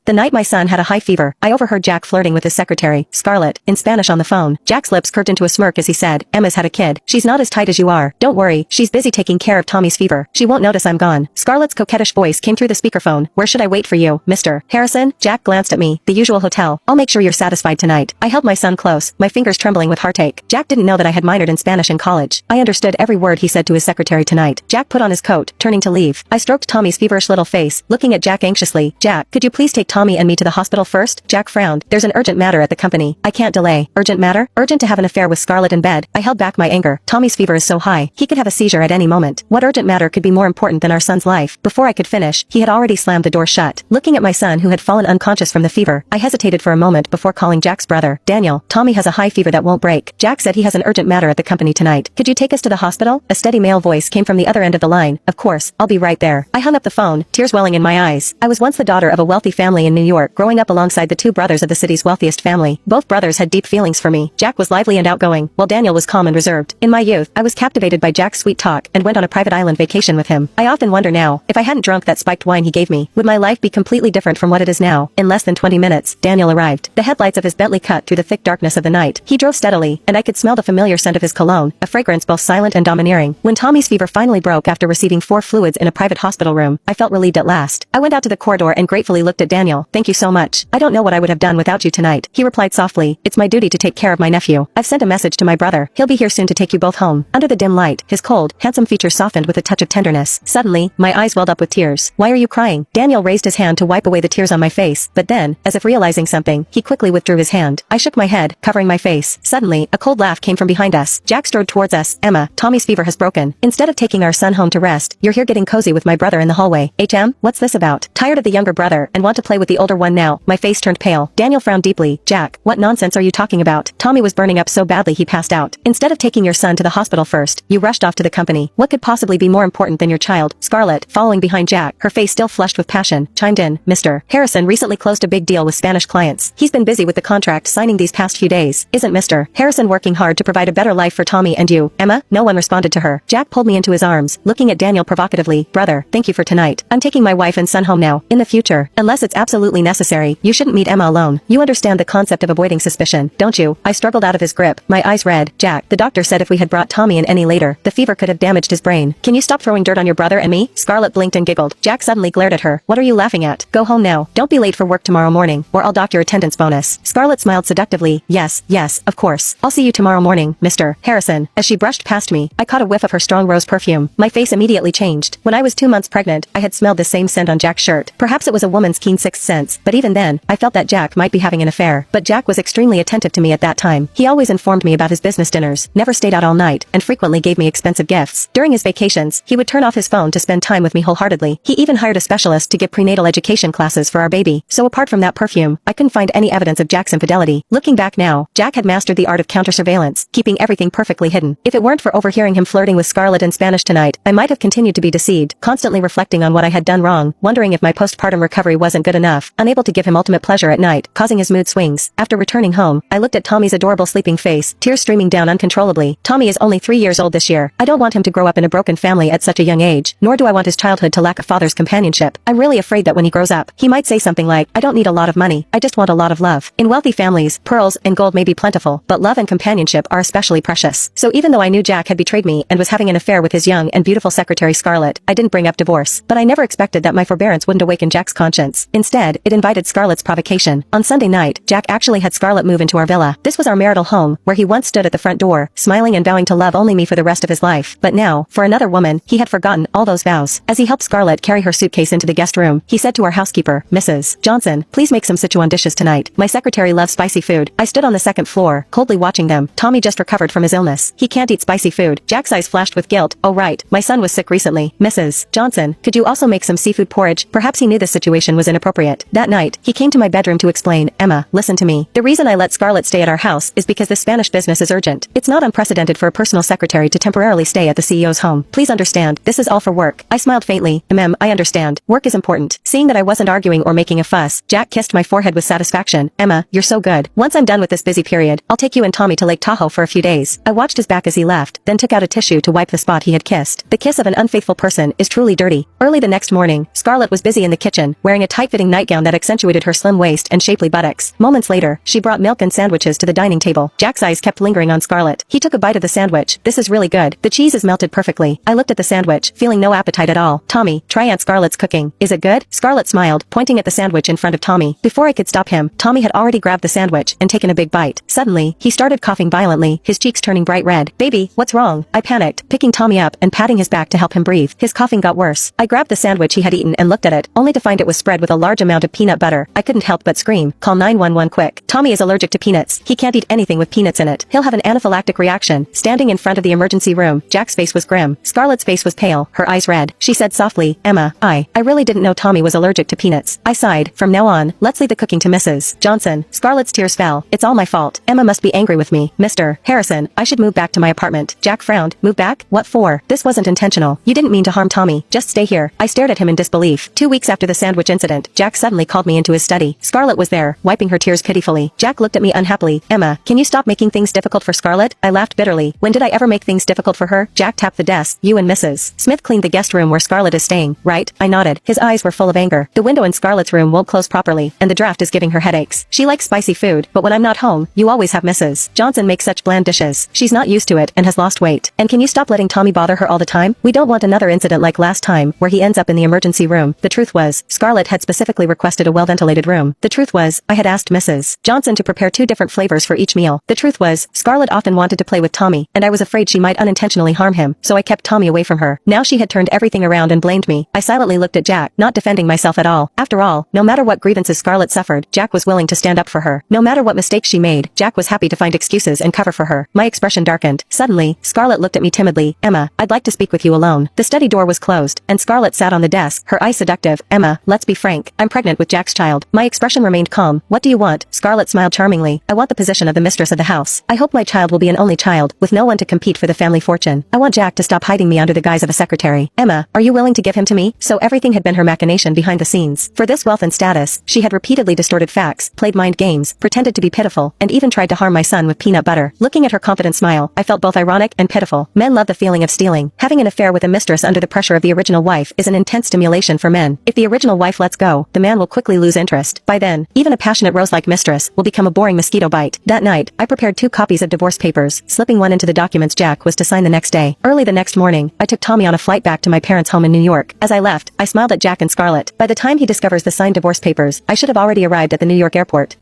The night my son had a high fever, I overheard Jack flirting with his secretary, Scarlett, in Spanish on the phone. Jack's lips curved into a smirk as he said, Emma's had a kid. She's not as tight as you are. Don't worry, she's busy taking care of Tommy's fever. She won't notice I'm gone. Scarlett's coquettish voice came through the speakerphone. Where should I wait for you, Mr. Harrison? Jack glanced at me. The usual hotel. I'll make sure you're satisfied tonight. I held my son close, my fingers trembling with heartache. Jack didn't know that I had minored in Spanish in college. I understood every word he said to his secretary tonight. Jack put on his coat, turning to leave. I stroked Tommy's feverish little face, looking at Jack anxiously. Jack, could you please take Tommy and me to the hospital first? Jack frowned. There's an urgent matter at the company. I can't delay. Urgent matter? Urgent to have an affair with Scarlett in bed. I held back my anger. Tommy's fever is so high. He could have a seizure at any moment. What urgent matter could be more important than our son's life? Before I could finish, he had already slammed the door shut. Looking at my son who had fallen unconscious from the fever, I hesitated for a moment before calling Jack's brother. Daniel, Tommy has a high fever that won't break. Jack said he has an urgent matter at the company tonight. Could you take us to the hospital? A steady male voice came from the other end of the line. Of course, I'll be right there. I hung up the phone, tears welling in my eyes. I was once the daughter of a wealthy family in New York, growing up alongside the two brothers of the city's wealthiest family. Both brothers had deep feelings for me. Jack was lively and outgoing, while Daniel was calm and reserved. In my youth, I was captivated by Jack's sweet talk and went on a private island vacation with him. I often wonder now, if I hadn't drunk that spiked wine he gave me, would my life be completely different from what it is now? In less than 20 minutes, Daniel arrived. The headlights of his Bentley cut through the thick darkness of the night. He drove steadily, and I could smell the familiar scent of his cologne, a fragrance both silent and domineering. When Tommy's fever finally broke after receiving 4 fluids in a private hospital room, I felt relieved at last. I went out to the corridor and gratefully looked at Daniel. Thank you so much. I don't know what I would have done without you tonight. He replied softly, it's my duty to take care of my nephew. I've sent a message to my brother. He'll be here soon to take you both home. Under the dim light, his cold, handsome features softened with a touch of tenderness. Suddenly, my eyes welled up with tears. Why are you crying? Daniel raised his hand to wipe away the tears on my face, but then, as if realizing something, he quickly withdrew his hand. I shook my head, covering my face. Suddenly, a cold laugh came from behind us. Jack strode towards us. Emma, Tommy's fever has broken. Instead of taking our son home to rest, you're here getting cozy with my brother in the hallway. What's this about? Tired of the younger brother and want to play with the older one now. My face turned pale. Daniel frowned deeply. Jack, what nonsense are you talking about? Tommy was burning up so badly he passed out. Instead of taking your son to the hospital first, you rushed off to the company. What could possibly be more important than your child? Scarlett, following behind Jack, her face still flushed with passion, chimed in. Mr. Harrison recently closed a big deal with Spanish clients. He's been busy with the contract signing these past few days. Isn't Mr. Harrison working hard to provide a better life for Tommy and you? Emma? No one responded to her. Jack pulled me into his arms, looking at Daniel provocatively. Brother, thank you for tonight. I'm taking my wife and son home now. In the future, unless it's absolutely necessary, you shouldn't meet Emma alone. You understand the concept of avoiding suspicion, don't you? I struggled out of his grip, my eyes red. Jack, the doctor said if we had brought Tommy in any later, the fever could have damaged his brain. Can you stop throwing dirt on your brother and me? Scarlett blinked and giggled. Jack suddenly glared at her. What are you laughing at? Go home now. Don't be late for work tomorrow morning, or I'll dock your attendance bonus. Scarlett smiled seductively. Yes, of course. I'll see you tomorrow morning, Mr. Harrison. As she brushed past me, I caught a whiff of her strong rose perfume. My face immediately changed. When I was 2 months pregnant, I had smelled the same scent on Jack's shirt. Perhaps it was a woman's keen sixth sense, but even then, I felt that Jack might be having an affair. But Jack was extremely attentive to me at that time. He always informed me about his business dinners, never stayed out all night, and frequently gave me expensive gifts. During his vacations, he would turn off his phone to spend time with me wholeheartedly. He even hired a specialist to give prenatal education classes for our baby. So apart from that perfume, I couldn't find any evidence of Jack's infidelity. Looking back now, Jack had mastered the art of counter-surveillance, keeping everything perfectly hidden. If it weren't for overhearing him flirting with Scarlett in Spanish tonight, I might have continued to be deceived, constantly reflecting on what I had done wrong, wondering if my postpartum recovery wasn't good enough, unable to give him ultimate pleasure at night, causing his mood swings. After returning home, I looked at Tommy's adorable sleeping face, tears streaming down uncontrollably. Tommy is only 3 years old this year. I don't want him to grow up in a broken family at such a young age, nor do I want his childhood to lack a father's companionship. I'm really afraid that when he grows up, he might say something like, I don't need a lot of money, I just want a lot of love. In wealthy families, pearls and gold may be plentiful, but love and companionship are especially precious. So even though I knew Jack had betrayed me and was having an affair with his young and beautiful secretary Scarlett, I didn't bring up divorce. But I never expected that my forbearance wouldn't awaken Jack's conscience. Instead, it invited Scarlett's provocation. On Sunday night, Jack actually had Scarlett move into our villa. This was our marital home, where he once stood at the front door, smiling and vowing to love only me for the rest of his life. But now, for another woman, he had forgotten all those vows. As he helped Scarlett carry her suitcase into the guest room, he said to our housekeeper, Mrs. Johnson, please make some Sichuan dishes tonight. My secretary loves spicy food. I stood on the second floor, coldly watching them. Tommy just recovered from his illness. He can't eat spicy food. Jack's eyes flashed with guilt. Oh right, my son was sick recently. Mrs. Johnson, could you also make some seafood porridge? Perhaps he knew this situation was inappropriate. That night, he came to my bedroom to explain, Emma, listen to me. The reason I let Scarlett stay at our house is because the Spanish business is urgent. It's not unprecedented for a personal secretary to temporarily stay at the CEO's home. Please understand, this is all for work. I smiled faintly. I understand. Work is important. Seeing that I wasn't arguing or making a fuss, Jack kissed my forehead with satisfaction. Emma, you're so good. Once I'm done with this busy period, I'll take you and Tommy to Lake Tahoe for a few days. I watched his back as he left, then took out a tissue to wipe the spot he had kissed. The kiss of an unfaithful person is truly dirty. Early the next morning, Scarlett was busy in the kitchen, wearing a tight-fitting nightgown that accentuated her slim waist and shapely buttocks. Moments later, she brought milk and sandwiches to the dining table. Jack's eyes kept lingering on Scarlett. He took a bite of the sandwich. This is really good. The cheese is melted perfectly. I looked at the sandwich, feeling no appetite at all. Tommy, try Aunt Scarlett's cooking. Is it good? Scarlett smiled, pointing at the sandwich in front of Tommy. Before I could stop him, Tommy had already grabbed the sandwich and taken a big bite. Suddenly, he started coughing violently, his cheeks turning bright red. Baby, what's wrong? I panicked, picking Tommy up and patting his back to help him breathe. His coughing got worse. I grabbed the sandwich he had eaten and looked at it, only to find it was spread with a large amount of peanut butter. I couldn't help but scream, call 911 quick. Tommy is allergic to peanuts. He can't eat anything with peanuts in it. He'll have an anaphylactic reaction. Standing in front of the emergency room, Jack's face was grim. Scarlett's face was pale, her eyes red. She said softly, Emma, I really didn't know Tommy was allergic to peanuts. I sighed, from now on, let's leave the cooking to Mrs. Johnson. Scarlett's tears fell. It's all my fault. Emma must be angry with me. Mr. Harrison, I should move back to my apartment. Jack frowned. Move back? What for? This wasn't intentional. You didn't mean to harm Tommy. Just stay here. I stared at him in disbelief. 2 weeks after the sandwich incident, Jack suddenly called me into his study. Scarlett was there, wiping her tears pitifully. Jack looked at me unhappily. Emma, can you stop making things difficult for Scarlett? I laughed bitterly. When did I ever make things difficult for her? Jack tapped the desk. You and Mrs. Smith cleaned the guest room where Scarlett is staying, right? I nodded. His eyes were full of anger. The window in Scarlett's room won't close properly, and the draft is giving her headaches. She likes spicy food, but when I'm not home, you always have Mrs. Johnson make such bland dishes. She's not used to it and has lost weight. And can you stop letting Tommy bother her all the time? We don't want another incident like last time, where he ends up in the emergency room. The truth was, Scarlett had specifically requested a well-ventilated room. The truth was, I had asked Mrs. Johnson to prepare 2 different flavors for each meal. The truth was, Scarlett often wanted to play with Tommy, and I was afraid she might unintentionally harm him, so I kept Tommy away from her. Now she had turned everything around and blamed me. I silently looked at Jack, not defending myself at all. After all, no matter what grievances Scarlett suffered, Jack was willing to stand up for her. No matter what mistakes she made, Jack was happy to find excuses and cover for her. My expression darkened. Suddenly, Scarlett looked at me timidly. Emma, I'd like to speak with you alone. The study door was closed, and Scarlett sat on the desk, her eyes seductive. Emma, let's be frank. I'm pregnant with Jack's child. My expression remained calm. What do you want? Scarlett smiled charmingly. I want the position of the mistress of the house. I hope my child will be an only child, with no one to compete for the family fortune. I want Jack to stop hiding me under the guise of a secretary. Emma, are you willing to give him to me? So everything had been her machination behind the scenes. For this wealth and status, she had repeatedly distorted facts, played mind games, pretended to be pitiful, and even tried to harm my son with peanut butter. Looking at her confident smile, I felt both ironic and pitiful. Men love the feeling of stealing. Having an affair with a mistress under the pressure of the original wife is an intense stimulation for men. If the original wife lets go, the man will quickly lose interest. By then, even a passionate rose-like mistress will become a boring mosquito bite. That night, I prepared 2 copies of divorce papers, slipping one into the documents Jack was to sign the next day. Early the next morning, I took Tommy on a flight back to my parents' home in New York. As I left, I smiled at Jack and Scarlett. By the time he discovers the signed divorce papers, I should have already arrived at the New York airport.